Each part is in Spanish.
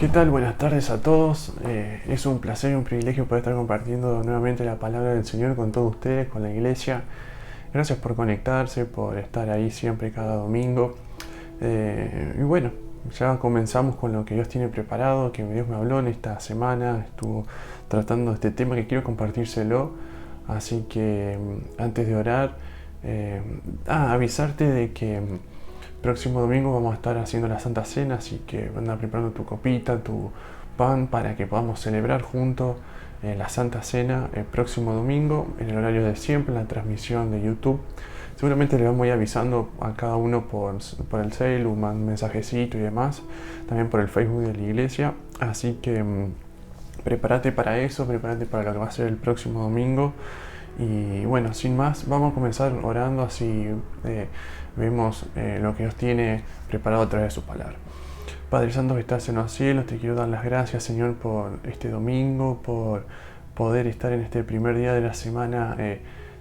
¿Qué tal? Buenas tardes a todos. Es un placer y un privilegio poder estar compartiendo nuevamente la palabra del Señor con todos ustedes, con la iglesia. Gracias por conectarse, por estar ahí siempre cada domingo. Y bueno, ya comenzamos con lo que Dios tiene preparado, que Dios me habló en esta semana. Estuvo tratando este tema que quiero compartírselo. Así que antes de orar, avisarte de que próximo domingo vamos a estar haciendo la Santa Cena, así que anda preparando tu copita, tu pan para que podamos celebrar juntos la Santa Cena el próximo domingo en el horario de siempre, en la transmisión de YouTube. Seguramente le vamos a ir avisando a cada uno por el cel, un mensajecito y demás, también por el Facebook de la iglesia, así que prepárate para eso, prepárate para lo que va a ser el próximo domingo. Y bueno, sin más, vamos a comenzar orando, así vemos lo que Dios tiene preparado a través de su palabra. Padre Santo que estás en los cielos, te quiero dar las gracias, Señor, por este domingo, por poder estar en este primer día de la semana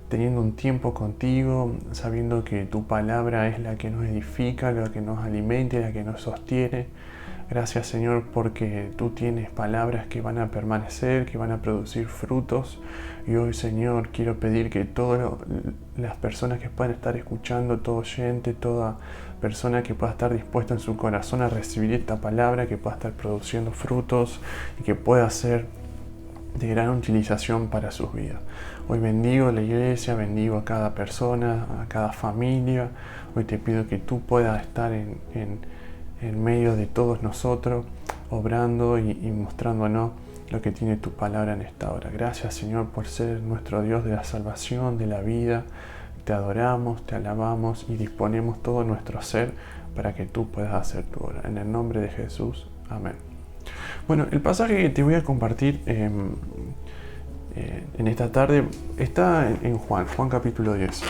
teniendo un tiempo contigo, sabiendo que tu palabra es la que nos edifica, la que nos alimenta, la que nos sostiene. Gracias, Señor, porque tú tienes palabras que van a permanecer, que van a producir frutos. Y hoy, Señor, quiero pedir que todas las personas que puedan estar escuchando, todo oyente, toda persona que pueda estar dispuesta en su corazón a recibir esta palabra, que pueda estar produciendo frutos y que pueda ser de gran utilización para sus vidas. Hoy bendigo a la iglesia, bendigo a cada persona, a cada familia. Hoy te pido que tú puedas estar en medio de todos nosotros, obrando y mostrándonos lo que tiene tu palabra en esta hora. Gracias, Señor, por ser nuestro Dios de la salvación, de la vida. Te adoramos, te alabamos y disponemos todo nuestro ser para que tú puedas hacer tu obra. En el nombre de Jesús. Amén. Bueno, el pasaje que te voy a compartir en esta tarde está en Juan capítulo 10.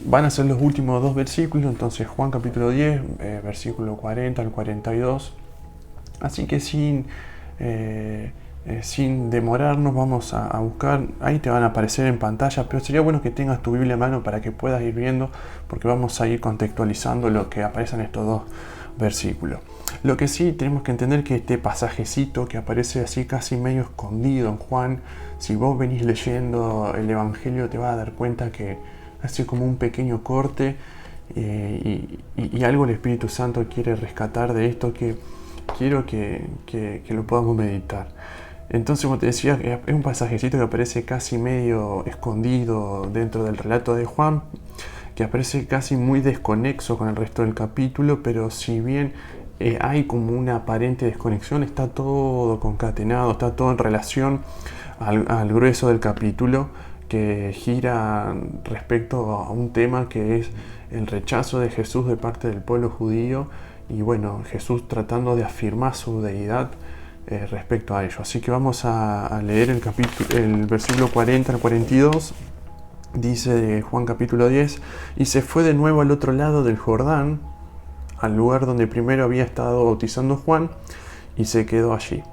Van a ser los últimos dos versículos, entonces Juan capítulo 10, versículo 40 al 42. Así que sin demorarnos vamos a buscar, ahí te van a aparecer en pantalla, pero sería bueno que tengas tu Biblia en mano para que puedas ir viendo, porque vamos a ir contextualizando lo que aparece en estos dos versículos. Lo que sí tenemos que entender que este pasajecito que aparece así casi medio escondido en Juan, si vos venís leyendo el Evangelio te vas a dar cuenta que hace como un pequeño corte y algo el Espíritu Santo quiere rescatar de esto que quiero que lo podamos meditar. Entonces, como te decía, es un pasajecito que aparece casi medio escondido dentro del relato de Juan, que aparece casi muy desconexo con el resto del capítulo, pero si bien hay como una aparente desconexión, está todo concatenado, está todo en relación al grueso del capítulo, que gira respecto a un tema que es el rechazo de Jesús de parte del pueblo judío y bueno, Jesús tratando de afirmar su deidad respecto a ello. Así que vamos a leer el versículo 40 al 42. Dice de Juan capítulo 10, y se fue de nuevo al otro lado del Jordán, al lugar donde primero había estado bautizando Juan, y se quedó allí.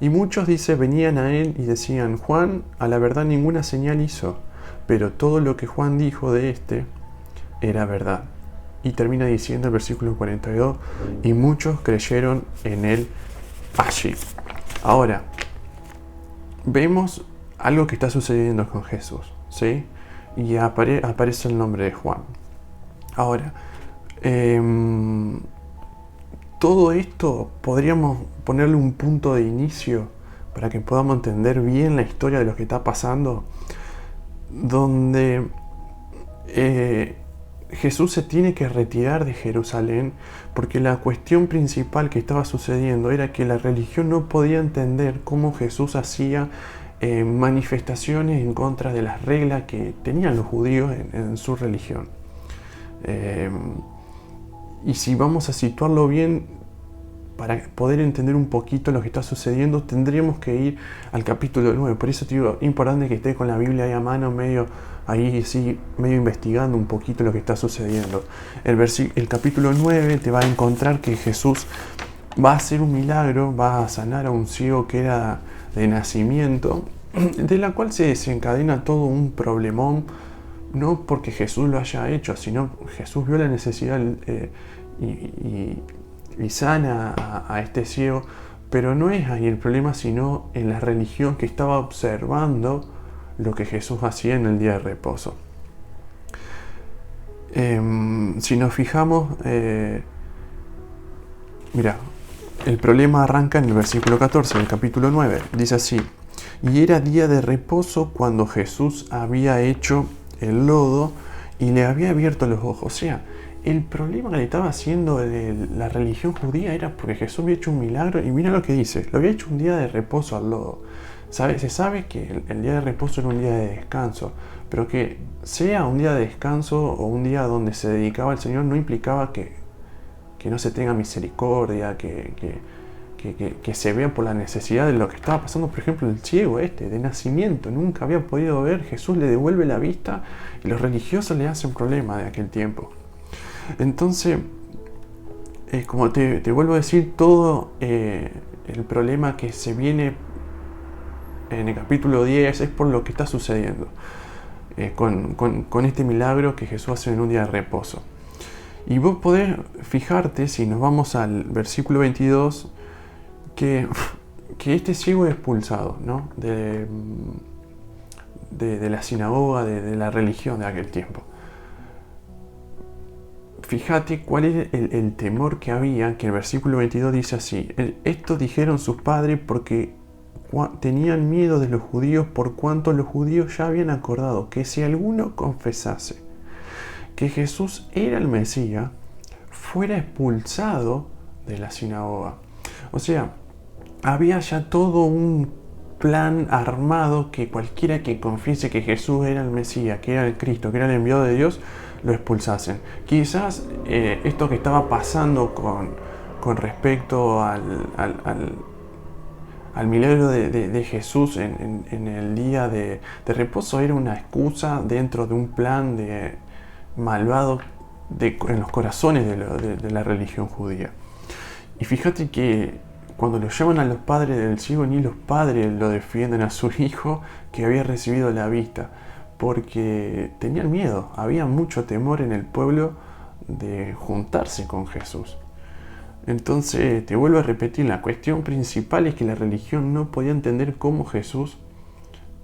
Y muchos, dice, venían a él y decían, Juan a la verdad ninguna señal hizo, pero todo lo que Juan dijo de éste era verdad. Y termina diciendo el versículo 42, y muchos creyeron en él allí. Ahora, vemos algo que está sucediendo con Jesús, ¿sí? Y aparece el nombre de Juan. Ahora, todo esto podríamos ponerle un punto de inicio para que podamos entender bien la historia de lo que está pasando, donde Jesús se tiene que retirar de Jerusalén porque la cuestión principal que estaba sucediendo era que la religión no podía entender cómo Jesús hacía manifestaciones en contra de las reglas que tenían los judíos en su religión. Y si vamos a situarlo bien, para poder entender un poquito lo que está sucediendo, tendríamos que ir al capítulo 9. Por eso te digo, es importante que estés con la Biblia ahí a mano, medio investigando un poquito lo que está sucediendo. El capítulo 9 te va a encontrar que Jesús va a hacer un milagro, va a sanar a un ciego que era de nacimiento, de la cual se desencadena todo un problemón, no porque Jesús lo haya hecho, sino Jesús vio la necesidad y y sana a este ciego, pero no es ahí el problema, sino en la religión que estaba observando lo que Jesús hacía en el día de reposo. Si nos fijamos, mira, el problema arranca en el versículo 14 del capítulo 9. Dice así: y era día de reposo cuando Jesús había hecho el lodo y le había abierto los ojos. O sea, el problema que le estaba haciendo la religión judía era porque Jesús había hecho un milagro, y mira lo que dice: lo había hecho un día de reposo al lodo. Se sabe que el día de reposo era un día de descanso, pero que sea un día de descanso o un día donde se dedicaba al Señor no implicaba que no se tenga misericordia, que se vea por la necesidad de lo que estaba pasando. Por ejemplo, el ciego de nacimiento, nunca había podido ver, Jesús le devuelve la vista y los religiosos le hacen problema de aquel tiempo. Entonces, como te vuelvo a decir, todo el problema que se viene en el capítulo 10 es por lo que está sucediendo con este milagro que Jesús hace en un día de reposo. Y vos podés fijarte, si nos vamos al versículo 22, que este ciego es expulsado, ¿no? de la sinagoga, de la religión de aquel tiempo. Fíjate cuál es el temor que había, que el versículo 22 dice así: esto dijeron sus padres porque tenían miedo de los judíos, por cuanto los judíos ya habían acordado que si alguno confesase que Jesús era el Mesías, fuera expulsado de la sinagoga. O sea, había ya todo un plan armado que cualquiera que confiese que Jesús era el Mesías, que era el Cristo, que era el enviado de Dios, lo expulsasen. Quizás esto que estaba pasando con respecto al milagro de Jesús en el día de reposo era una excusa dentro de un plan malvado en los corazones de la religión judía. Y fíjate que cuando lo llaman a los padres del ciego, ni los padres lo defienden a su hijo que había recibido la vista, porque tenían miedo, había mucho temor en el pueblo de juntarse con Jesús. Entonces, te vuelvo a repetir, la cuestión principal es que la religión no podía entender cómo Jesús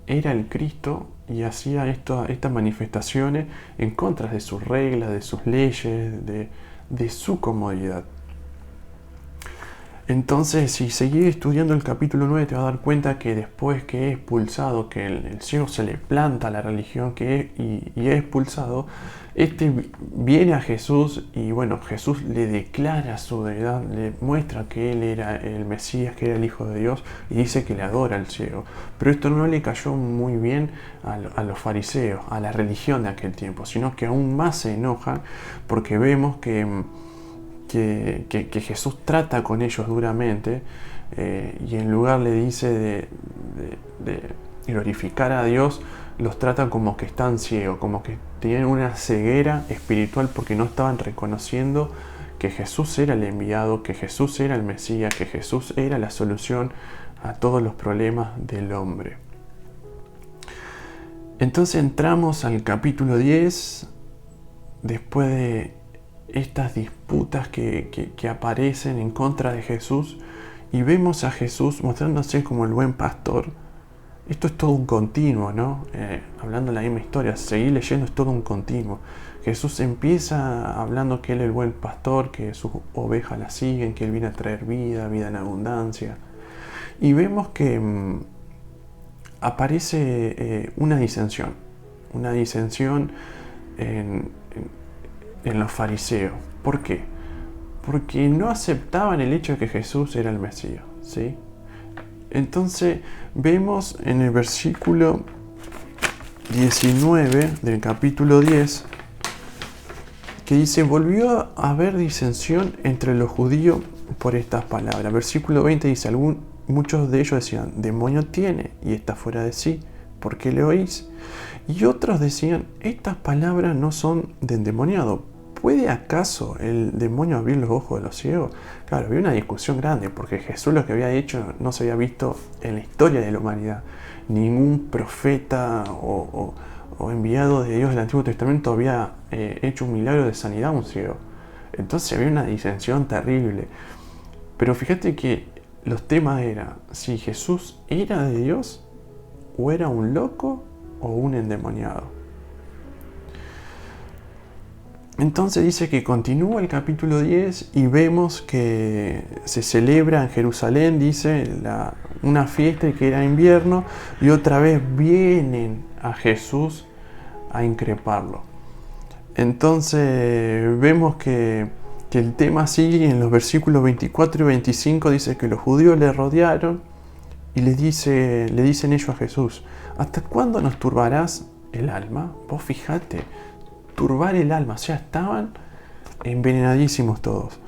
era el Cristo y hacía estas manifestaciones en contra de sus reglas, de sus leyes, de su comodidad. Entonces, si seguís estudiando el capítulo 9, te vas a dar cuenta que después que es expulsado, que el ciego se le planta a la religión y es expulsado, viene a Jesús y bueno, Jesús le declara su deidad, le muestra que él era el Mesías, que era el Hijo de Dios, y dice que le adora al ciego. Pero esto no le cayó muy bien a los fariseos, a la religión de aquel tiempo, sino que aún más se enojan porque vemos que Jesús trata con ellos duramente y en lugar le dice de glorificar a Dios, los tratan como que están ciegos, como que tienen una ceguera espiritual porque no estaban reconociendo que Jesús era el enviado, que Jesús era el Mesías, que Jesús era la solución a todos los problemas del hombre. Entonces entramos al capítulo 10, después de estas disputas que aparecen en contra de Jesús, y vemos a Jesús mostrándose como el buen pastor. Esto es todo un continuo, ¿no? Hablando de la misma historia, seguir leyendo es todo un continuo. Jesús empieza hablando que Él es el buen pastor, que sus ovejas la siguen, que Él viene a traer vida en abundancia. Y vemos que aparece una disensión en los fariseos. ¿Por qué? Porque no aceptaban el hecho de que Jesús era el Mesías, ¿sí? Entonces vemos en el versículo 19 del capítulo 10 que dice: volvió a haber disensión entre los judíos por estas palabras. Versículo 20 dice: muchos de ellos decían, demonio tiene y está fuera de sí, ¿por qué le oís? Y otros decían, estas palabras no son de endemoniado. ¿Puede acaso el demonio abrir los ojos de los ciegos? Claro, había una discusión grande porque Jesús lo que había hecho no se había visto en la historia de la humanidad. Ningún profeta o enviado de Dios del Antiguo Testamento había hecho un milagro de sanidad a un ciego. Entonces había una disensión terrible. Pero fíjate que los temas eran si Jesús era de Dios o era un loco o un endemoniado. Entonces dice que continúa el capítulo 10 y vemos que se celebra en Jerusalén, dice, una fiesta que era invierno, y otra vez vienen a Jesús a increparlo. Entonces vemos que el tema sigue en los versículos 24 y 25, dice que los judíos le rodearon y le dicen ellos a Jesús: ¿hasta cuándo nos turbarás el alma? Vos fijate, turbar el alma, o sea, estaban envenenadísimos todos.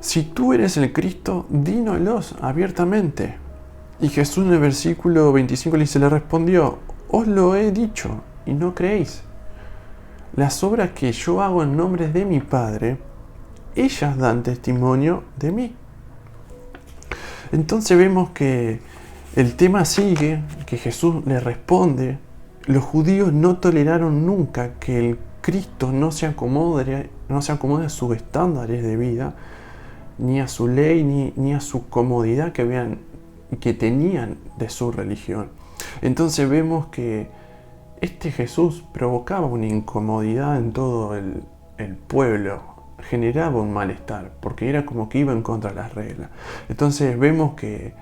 Si tú eres el Cristo, dínolos abiertamente. Y Jesús en el versículo 25 le respondió: os lo he dicho y no creéis. Las obras que yo hago en nombre de mi Padre, ellas dan testimonio de mí. Entonces vemos que el tema sigue, que Jesús le responde. Los judíos no toleraron nunca que el Cristo no se acomode a sus estándares de vida, ni a su ley, ni a su comodidad que tenían de su religión. Entonces vemos que este Jesús provocaba una incomodidad en todo el pueblo, generaba un malestar, porque era como que iba en contra de las reglas. Entonces vemos que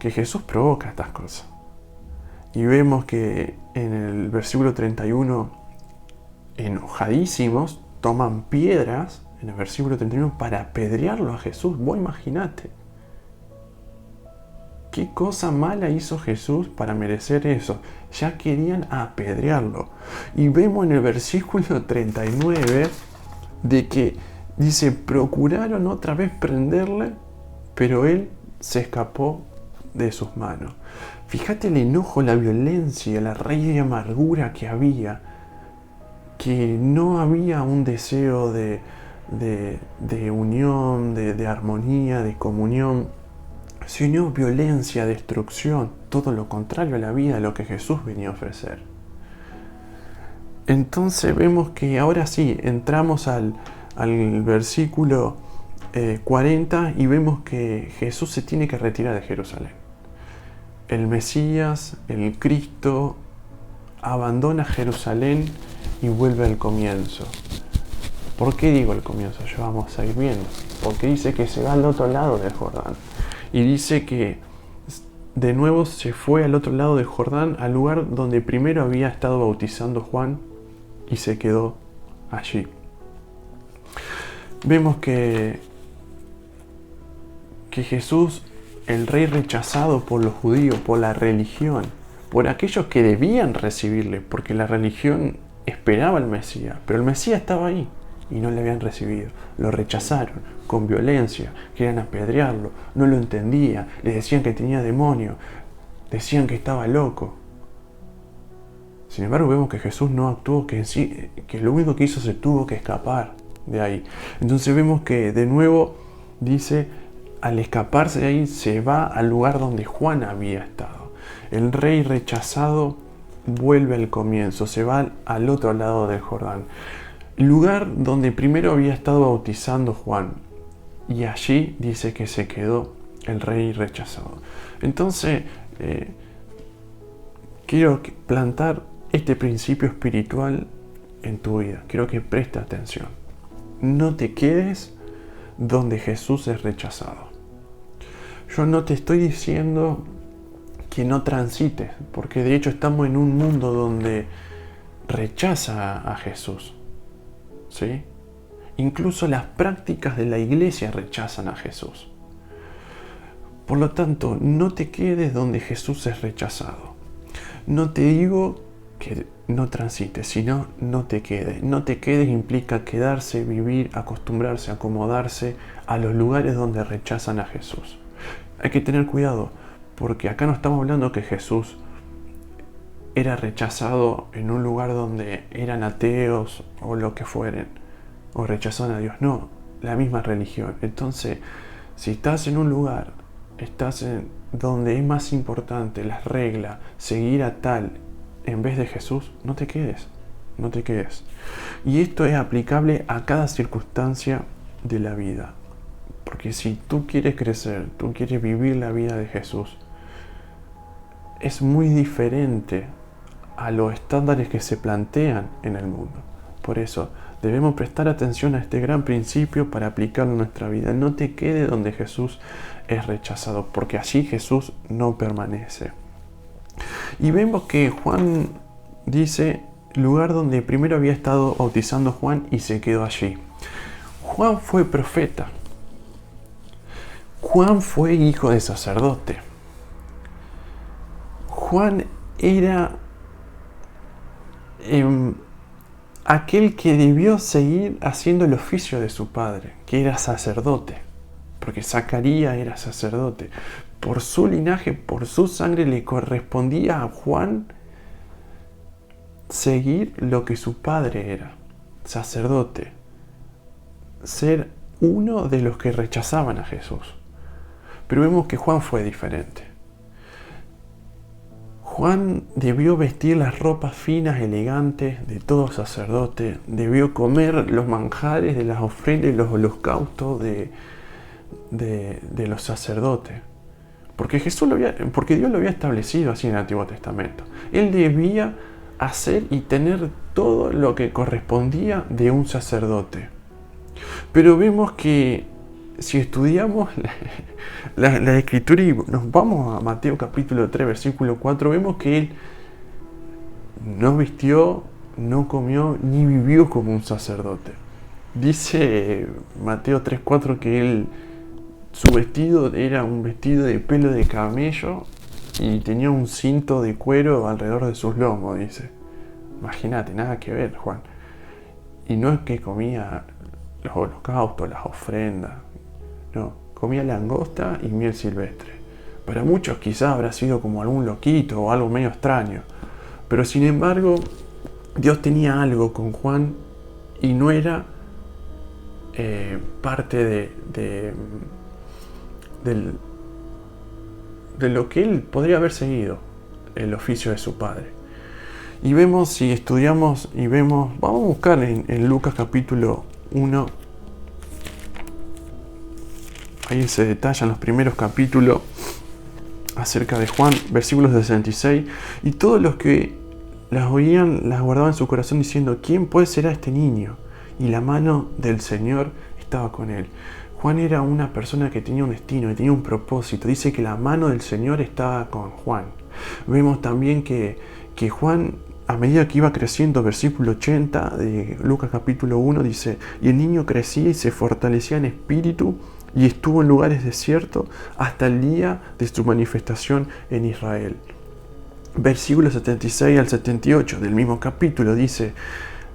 Jesús provoca estas cosas. Y vemos que en el versículo 31, enojadísimos, toman piedras, en el versículo 31, para apedrearlo a Jesús. Vos imaginate. ¿Qué cosa mala hizo Jesús para merecer eso? Ya querían apedrearlo. Y vemos en el versículo 39 de que dice: procuraron otra vez prenderle, pero él se escapó de sus manos. Fíjate el enojo, la violencia, la raíz de amargura que había, que no había un deseo de unión, de armonía, de comunión, sino violencia, destrucción, todo lo contrario a la vida, a lo que Jesús venía a ofrecer. Entonces vemos que ahora sí, entramos al versículo 40 y vemos que Jesús se tiene que retirar de Jerusalén. El Mesías, el Cristo, abandona Jerusalén y vuelve al comienzo. ¿Por qué digo el comienzo? Ya vamos a ir viendo. Porque dice que se va al otro lado del Jordán. Y dice que de nuevo se fue al otro lado del Jordán, al lugar donde primero había estado bautizando Juan, y se quedó allí. Vemos que Jesús, el rey rechazado por los judíos, por la religión, por aquellos que debían recibirle, porque la religión esperaba al Mesías, pero el Mesías estaba ahí y no le habían recibido. Lo rechazaron con violencia, querían apedrearlo, no lo entendía, le decían que tenía demonio, decían que estaba loco. Sin embargo, vemos que Jesús no actuó, que lo único que hizo, se tuvo que escapar de ahí. Entonces vemos que de nuevo dice, al escaparse de ahí se va al lugar donde Juan había estado. El rey rechazado vuelve al comienzo, se va al otro lado del Jordán, lugar donde primero había estado bautizando Juan, y allí dice que se quedó el rey rechazado. Entonces quiero plantar este principio espiritual en tu vida. Quiero que prestes atención. No te quedes donde Jesús es rechazado. Yo no te estoy diciendo que no transites, porque de hecho estamos en un mundo donde rechaza a Jesús, ¿sí? Incluso las prácticas de la iglesia rechazan a Jesús. Por lo tanto, no te quedes donde Jesús es rechazado. No te digo que no transites, sino no te quedes. No te quedes implica quedarse, vivir, acostumbrarse, acomodarse a los lugares donde rechazan a Jesús. Hay que tener cuidado, porque acá no estamos hablando que Jesús era rechazado en un lugar donde eran ateos o lo que fueren, o rechazaban a Dios. No, la misma religión. Entonces, si estás en un lugar, estás en donde es más importante las reglas, seguir a tal en vez de Jesús, no te quedes. no te quedes. Y esto es aplicable a cada circunstancia de la vida. Porque si tú quieres crecer, tú quieres vivir la vida de Jesús, es muy diferente a los estándares que se plantean en el mundo. Por eso debemos prestar atención a este gran principio para aplicarlo en nuestra vida. No te quedes donde Jesús es rechazado, porque allí Jesús no permanece. Y vemos que Juan dice, lugar donde primero había estado bautizando Juan y se quedó allí. Juan fue profeta. Juan fue hijo de sacerdote. Juan era aquel que debió seguir haciendo el oficio de su padre, que era sacerdote, porque Zacarías era sacerdote. Por su linaje, por su sangre, le correspondía a Juan seguir lo que su padre era, sacerdote, ser uno de los que rechazaban a Jesús. Pero vemos que Juan fue diferente. Juan debió vestir las ropas finas, elegantes de todo sacerdote, debió comer los manjares de las ofrendas y los holocaustos de los sacerdotes. Porque Dios lo había establecido así en el Antiguo Testamento. Él debía hacer y tener todo lo que correspondía de un sacerdote. Pero vemos que si estudiamos la Escritura y nos vamos a Mateo capítulo 3, versículo 4, vemos que él no vistió, no comió, ni vivió como un sacerdote. Dice Mateo 3, 4 que su vestido era un vestido de pelo de camello y tenía un cinto de cuero alrededor de sus lomos, dice. Imagínate, nada que ver, Juan. Y no es que comía los holocaustos, las ofrendas. No, comía langosta y miel silvestre. Para muchos quizás habrá sido como algún loquito o algo medio extraño. Pero sin embargo, Dios tenía algo con Juan y no era parte de lo que él podría haber seguido, el oficio de su padre. Y vemos, si estudiamos y vemos, vamos a buscar en Lucas capítulo 1, ahí se detallan los primeros capítulos acerca de Juan, versículos 66, y todos los que las oían las guardaban en su corazón diciendo, ¿quién pues será este niño? Y la mano del Señor estaba con él. Juan era una persona que tenía un destino, que tenía un propósito. Dice que la mano del Señor estaba con Juan. Vemos también que Juan, a medida que iba creciendo, versículo 80 de Lucas capítulo 1, dice, y el niño crecía y se fortalecía en espíritu y estuvo en lugares desiertos hasta el día de su manifestación en Israel. Versículo 76 al 78 del mismo capítulo dice,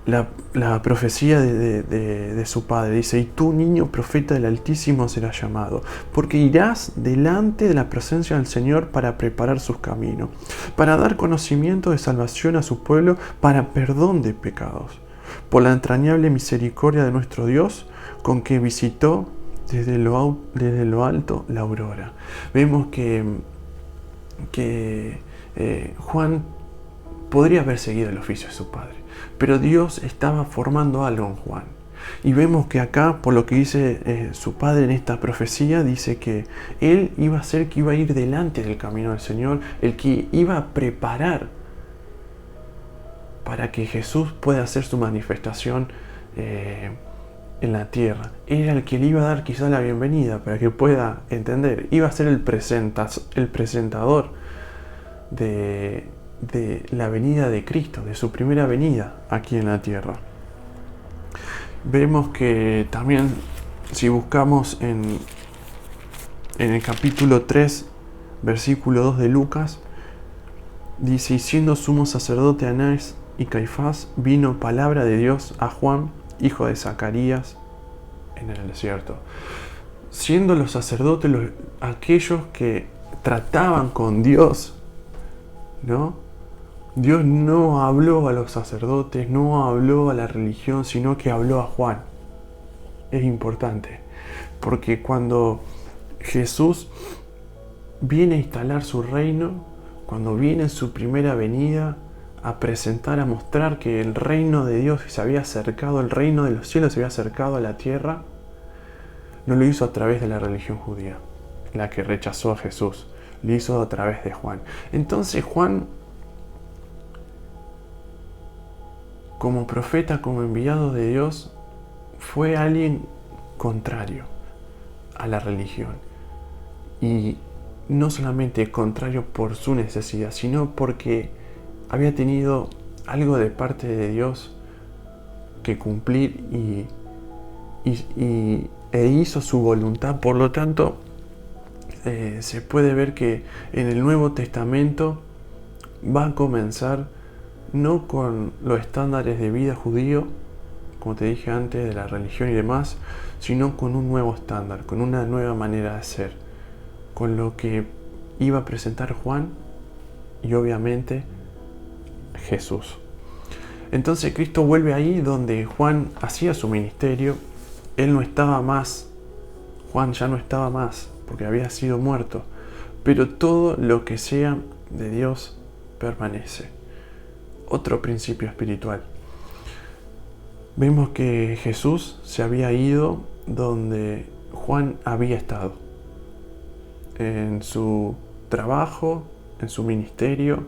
la profecía de su padre, dice, y tú, niño profeta del Altísimo, serás llamado, porque irás delante de la presencia del Señor para preparar sus caminos, para dar conocimiento de salvación a su pueblo, para perdón de pecados, por la entrañable misericordia de nuestro Dios, con que visitó desde lo alto la aurora. Vemos que Juan podría haber seguido el oficio de su padre, pero Dios estaba formando algo en Juan. Y vemos que acá, por lo que dice su padre en esta profecía, dice que él iba a ser que iba a ir delante del camino del Señor, el que iba a preparar para que Jesús pueda hacer su manifestación en la tierra. Era el que le iba a dar quizás la bienvenida para que pueda entender. Iba a ser el presentador de la venida de Cristo, de su primera venida aquí en la tierra. Vemos que también, si buscamos en el capítulo 3, versículo 2 de Lucas, dice, y siendo sumo sacerdote Anás y Caifás, vino palabra de Dios a Juan, hijo de Zacarías, en el desierto. Siendo los sacerdotes aquellos que trataban con Dios, ¿no? Dios no habló a los sacerdotes, no habló a la religión, sino que habló a Juan. Es importante, porque cuando Jesús viene a instalar su reino, cuando viene en su primera venida, a presentar, a mostrar que el reino de Dios se había acercado, el reino de los cielos se había acercado a la tierra, no lo hizo a través de la religión judía, la que rechazó a Jesús, lo hizo a través de Juan. Entonces Juan, como profeta, como enviado de Dios, fue alguien contrario a la religión. Y no solamente contrario por su necesidad, sino porque había tenido algo de parte de Dios que cumplir e hizo su voluntad. Por lo tanto, se puede ver que en el Nuevo Testamento va a comenzar no con los estándares de vida judío, como te dije antes, de la religión y demás, sino con un nuevo estándar, con una nueva manera de ser, con lo que iba a presentar Juan y obviamente Jesús. Entonces Cristo vuelve ahí donde Juan hacía su ministerio. Él no estaba más, Juan ya no estaba más, porque había sido muerto, pero todo lo que sea de Dios permanece. Otro principio espiritual. Vemos que Jesús se había ido donde Juan había estado, en su trabajo, en su ministerio,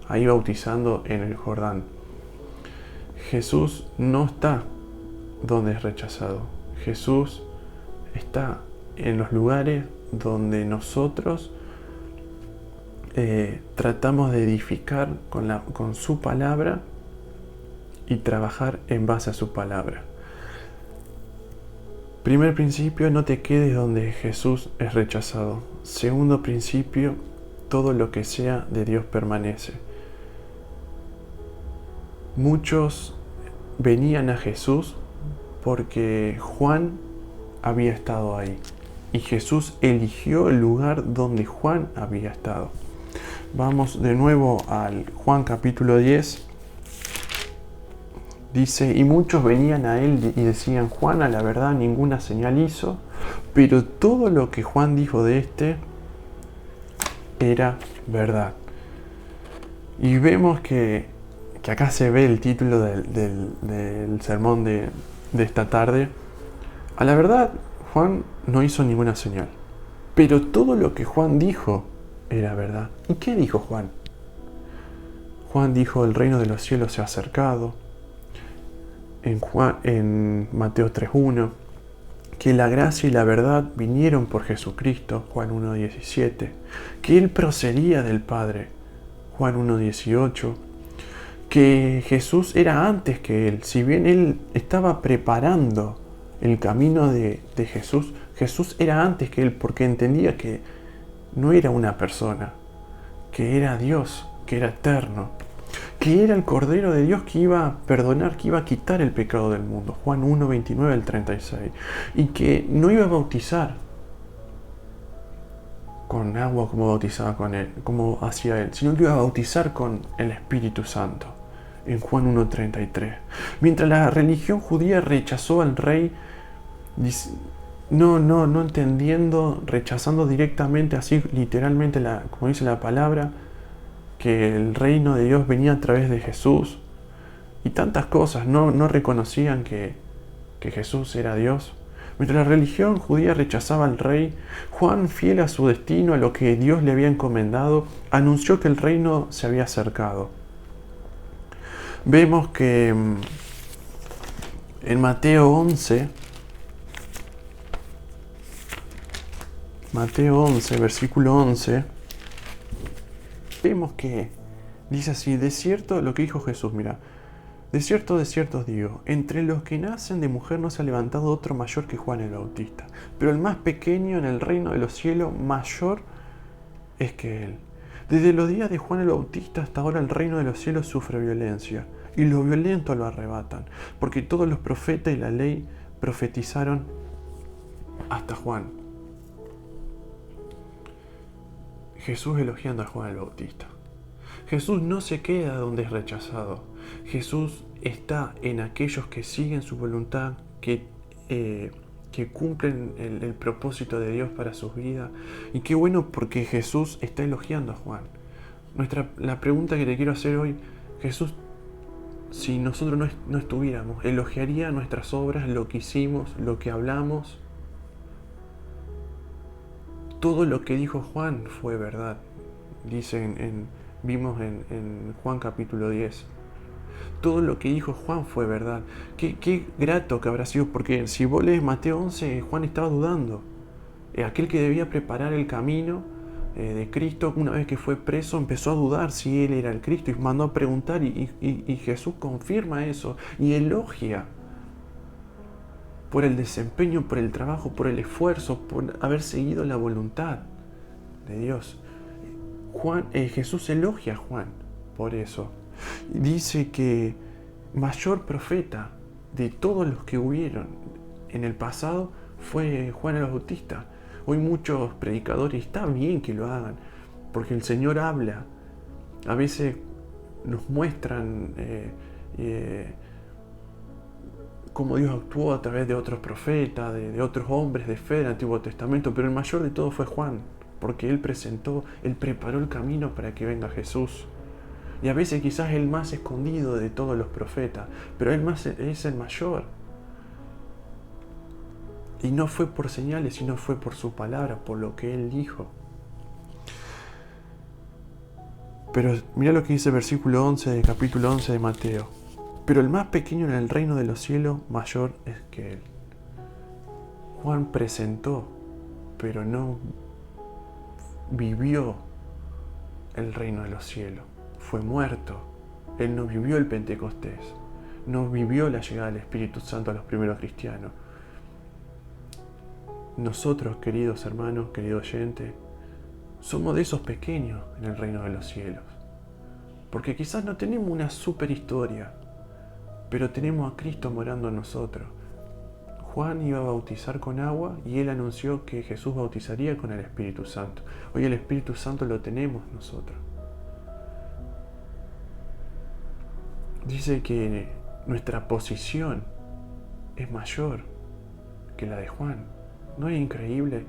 ahí bautizando en el Jordán. Jesús no está donde es rechazado. Jesús está en los lugares donde nosotros tratamos de edificar con su palabra y trabajar en base a su palabra. Primer principio, no te quedes donde Jesús es rechazado. Segundo principio, todo lo que sea de Dios permanece. Muchos venían a Jesús porque Juan había estado ahí. Y Jesús eligió el lugar donde Juan había estado. Vamos de nuevo al Juan capítulo 10. Dice, y muchos venían a él y decían, Juan a la verdad ninguna señal hizo, pero todo lo que Juan dijo de este era verdad. Y vemos que acá se ve el título del sermón de esta tarde. A la verdad, Juan no hizo ninguna señal, pero todo lo que Juan dijo era verdad. ¿Y qué dijo Juan? Juan dijo, el reino de los cielos se ha acercado. En Mateo 3.1, que la gracia y la verdad vinieron por Jesucristo, Juan 1.17, que Él procedía del Padre, Juan 1.18, que Jesús era antes que Él, si bien Él estaba preparando el camino de Jesús, Jesús era antes que Él porque entendía que no era una persona, que era Dios, que era eterno, que era el Cordero de Dios que iba a perdonar, que iba a quitar el pecado del mundo, Juan 1.29 al 36, y que no iba a bautizar con agua como bautizaba con él, como hacía él, sino que iba a bautizar con el Espíritu Santo, en Juan 1.33. Mientras la religión judía rechazó al rey, no entendiendo, rechazando directamente, así literalmente, como dice la palabra, que el reino de Dios venía a través de Jesús y tantas cosas, no reconocían que Jesús era Dios. Mientras la religión judía rechazaba al rey, Juan, fiel a su destino, a lo que Dios le había encomendado, anunció que el reino se había acercado. Vemos que en Mateo 11, versículo 11, vemos que dice así, de cierto, lo que dijo Jesús, mira, de cierto os digo, entre los que nacen de mujer no se ha levantado otro mayor que Juan el Bautista, pero el más pequeño en el reino de los cielos mayor es que él. Desde los días de Juan el Bautista hasta ahora el reino de los cielos sufre violencia, y los violentos lo arrebatan, porque todos los profetas y la ley profetizaron hasta Juan. Jesús elogiando a Juan el Bautista. Jesús no se queda donde es rechazado. Jesús está en aquellos que siguen su voluntad, que cumplen el propósito de Dios para sus vidas. Y qué bueno porque Jesús está elogiando a Juan. La pregunta que te quiero hacer hoy, Jesús, si nosotros no estuviéramos, elogiaría nuestras obras, lo que hicimos, lo que hablamos. Todo lo que dijo Juan fue verdad. Vimos en Juan capítulo 10. Todo lo que dijo Juan fue verdad. Qué grato que habrá sido, porque si vos lees Mateo 11, Juan estaba dudando. Aquel que debía preparar el camino de Cristo, una vez que fue preso, empezó a dudar si él era el Cristo y mandó a preguntar, y Jesús confirma eso y elogia por el desempeño, por el trabajo, por el esfuerzo, por haber seguido la voluntad de Dios. Jesús elogia a Juan por eso. Dice que mayor profeta de todos los que hubieron en el pasado fue Juan el Bautista. Hoy muchos predicadores, está bien que lo hagan, porque el Señor habla. A veces nos muestran cómo Dios actuó a través de otros profetas, de otros hombres de fe del Antiguo Testamento, pero el mayor de todos fue Juan, porque él preparó el camino para que venga Jesús. Y a veces quizás el más escondido de todos los profetas, pero es el mayor. Y no fue por señales, sino fue por su palabra, por lo que él dijo. Pero mira lo que dice el versículo 11 del capítulo 11 de Mateo. Pero el más pequeño en el reino de los cielos, mayor es que él. Juan presentó, pero no vivió el reino de los cielos. Fue muerto. Él no vivió el Pentecostés. No vivió la llegada del Espíritu Santo a los primeros cristianos. Nosotros, queridos hermanos, querido oyente, somos de esos pequeños en el reino de los cielos. Porque quizás no tenemos una super historia, pero tenemos a Cristo morando en nosotros. Juan iba a bautizar con agua y él anunció que Jesús bautizaría con el Espíritu Santo. Hoy el Espíritu Santo lo tenemos nosotros. Dice que nuestra posición es mayor que la de Juan. ¿No es increíble?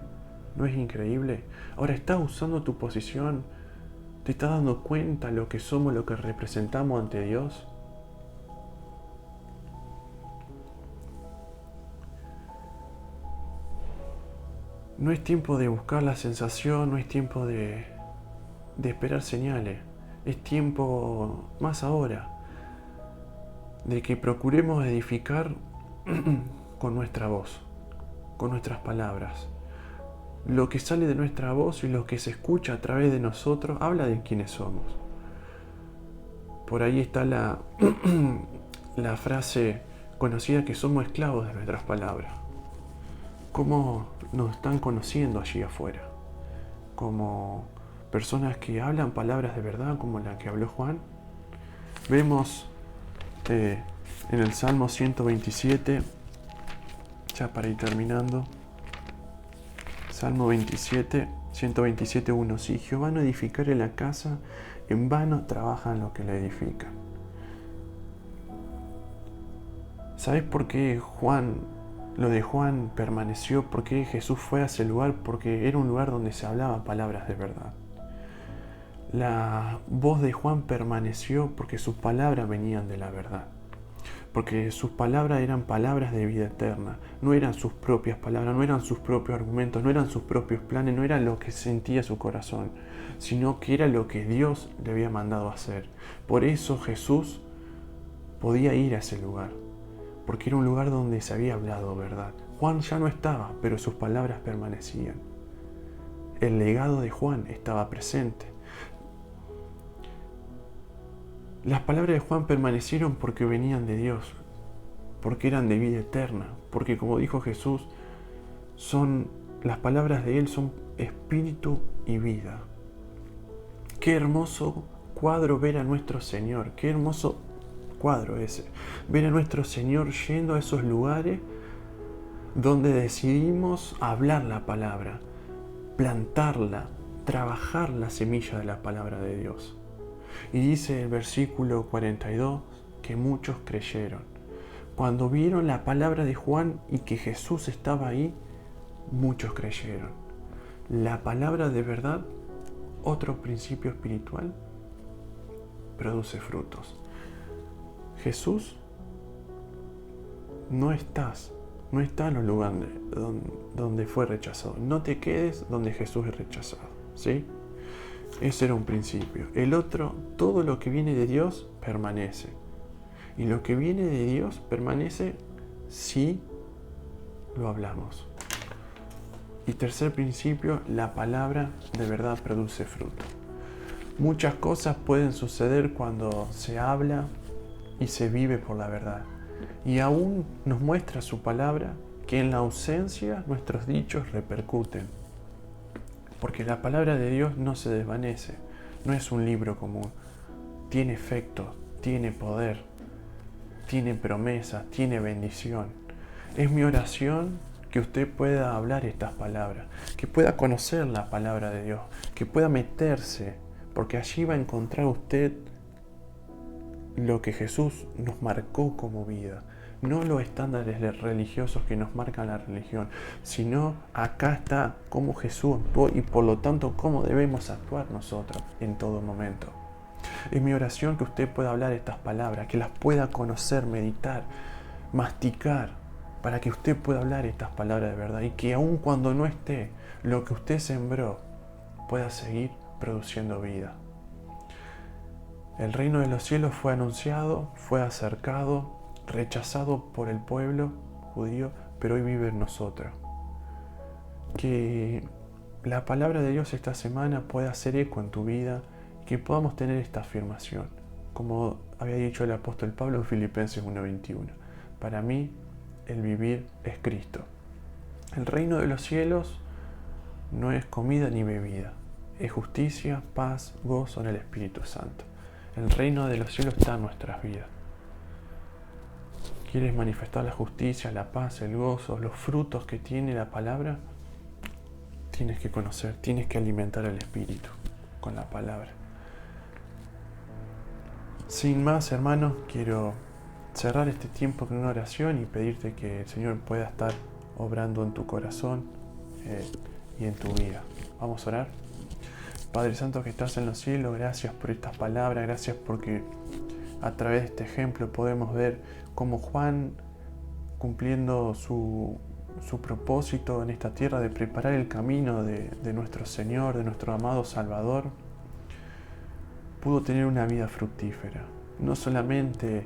¿No es increíble? Ahora, ¿estás usando tu posición? ¿Te estás dando cuenta lo que somos, lo que representamos ante Dios? No es tiempo de buscar la sensación, no es tiempo de esperar señales. Es tiempo, más ahora, de que procuremos edificar con nuestra voz, con nuestras palabras. Lo que sale de nuestra voz y lo que se escucha a través de nosotros habla de quiénes somos. Por ahí está la frase conocida que somos esclavos de nuestras palabras. ¿Cómo nos están conociendo allí afuera? Como personas que hablan palabras de verdad, como la que habló Juan. Vemos en el Salmo 127, ya para ir terminando, Salmo 27, 127:1. Si Jehová no edificare la casa, en vano trabajan los que la edifican. ¿Sabes por qué lo de Juan permaneció? ¿Por qué Jesús fue a ese lugar? Porque era un lugar donde se hablaba palabras de verdad. La voz de Juan permaneció porque sus palabras venían de la verdad. Porque sus palabras eran palabras de vida eterna. No eran sus propias palabras, no eran sus propios argumentos, no eran sus propios planes, no era lo que sentía su corazón, sino que era lo que Dios le había mandado a hacer. Por eso Jesús podía ir a ese lugar, porque era un lugar donde se había hablado verdad. Juan ya no estaba, pero sus palabras permanecían. El legado de Juan estaba presente. Las palabras de Juan permanecieron porque venían de Dios, porque eran de vida eterna, porque como dijo Jesús, las palabras de Él son espíritu y vida. Qué hermoso cuadro ver a nuestro Señor, qué hermoso cuadro ese, ver a nuestro Señor yendo a esos lugares donde decidimos hablar la palabra, plantarla, trabajar la semilla de la palabra de Dios. Y dice el versículo 42 que muchos creyeron. Cuando vieron la palabra de Juan y que Jesús estaba ahí, muchos creyeron. La palabra de verdad, otro principio espiritual, produce frutos. Jesús no está en los lugares donde fue rechazado. No te quedes donde Jesús es rechazado, ¿sí? Ese era un principio. El otro, todo lo que viene de Dios permanece. Y lo que viene de Dios permanece si lo hablamos. Y tercer principio, la palabra de verdad produce fruto. Muchas cosas pueden suceder cuando se habla y se vive por la verdad. Y aún nos muestra su palabra que en la ausencia nuestros dichos repercuten. Porque la palabra de Dios no se desvanece, no es un libro común. Tiene efecto, tiene poder, tiene promesa, tiene bendición. Es mi oración que usted pueda hablar estas palabras, que pueda conocer la palabra de Dios, que pueda meterse, porque allí va a encontrar usted lo que Jesús nos marcó como vida. No los estándares religiosos que nos marcan la religión, sino acá está cómo Jesús actuó y por lo tanto cómo debemos actuar nosotros en todo momento. Es mi oración que usted pueda hablar estas palabras, que las pueda conocer, meditar, masticar, para que usted pueda hablar estas palabras de verdad y que aun cuando no esté, lo que usted sembró pueda seguir produciendo vida. El reino de los cielos fue anunciado, fue acercado, rechazado por el pueblo judío, pero hoy vive en nosotros. Que la palabra de Dios esta semana pueda hacer eco en tu vida, que podamos tener esta afirmación, como había dicho el apóstol Pablo en Filipenses 1:21. Para mí, el vivir es Cristo. El reino de los cielos no es comida ni bebida, es justicia, paz, gozo en el Espíritu Santo. El reino de los cielos está en nuestras vidas. ¿Quieres manifestar la justicia, la paz, el gozo, los frutos que tiene la palabra? Tienes que conocer, tienes que alimentar el Espíritu con la palabra. Sin más, hermanos, quiero cerrar este tiempo con una oración y pedirte que el Señor pueda estar obrando en tu corazón y en tu vida. Vamos a orar. Padre Santo que estás en los cielos, gracias por estas palabras, gracias porque a través de este ejemplo podemos ver cómo Juan, cumpliendo su propósito en esta tierra de preparar el camino de nuestro Señor, de nuestro amado Salvador, pudo tener una vida fructífera. No solamente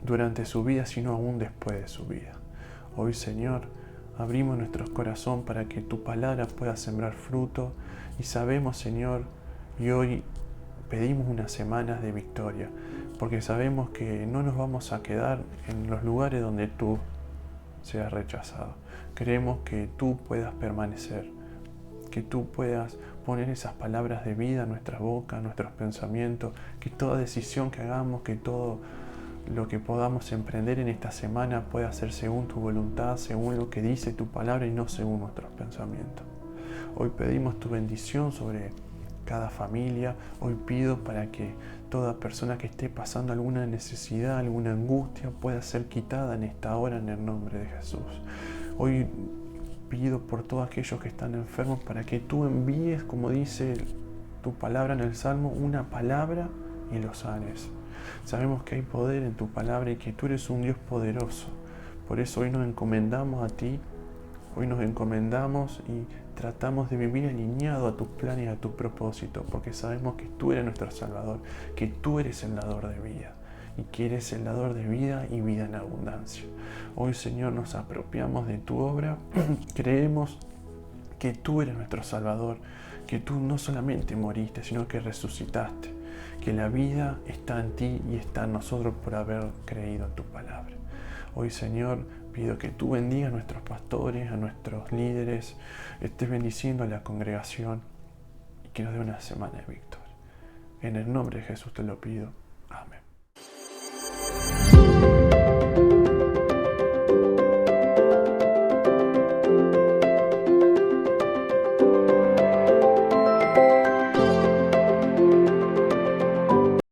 durante su vida, sino aún después de su vida. Hoy, Señor, abrimos nuestros corazones para que tu palabra pueda sembrar fruto y sabemos, Señor, y hoy pedimos unas semanas de victoria, porque sabemos que no nos vamos a quedar en los lugares donde tú seas rechazado. Queremos que tú puedas permanecer, que tú puedas poner esas palabras de vida en nuestras bocas, en nuestros pensamientos, que toda decisión que hagamos, que todo lo que podamos emprender en esta semana pueda ser según tu voluntad, según lo que dice tu palabra y no según nuestros pensamientos. Hoy pedimos tu bendición sobre cada familia. Hoy pido para que toda persona que esté pasando alguna necesidad, alguna angustia pueda ser quitada en esta hora en el nombre de Jesús. Hoy pido por todos aquellos que están enfermos para que tú envíes, como dice tu palabra en el Salmo, una palabra y los sanes. Sabemos que hay poder en tu palabra y que tú eres un Dios poderoso. Por eso hoy nos encomendamos a ti, hoy nos encomendamos y tratamos de vivir alineado a tus planes y a tu propósito, porque sabemos que tú eres nuestro Salvador, que tú eres el dador de vida y que eres el dador de vida y vida en abundancia. Hoy, Señor, nos apropiamos de tu obra, creemos que tú eres nuestro Salvador, que tú no solamente moriste, sino que resucitaste, que la vida está en ti y está en nosotros por haber creído en tu palabra. Hoy, Señor, pido que tú bendigas a nuestros pastores, a nuestros líderes, estés bendiciendo a la congregación y que nos dé una semana de victoria. En el nombre de Jesús te lo pido.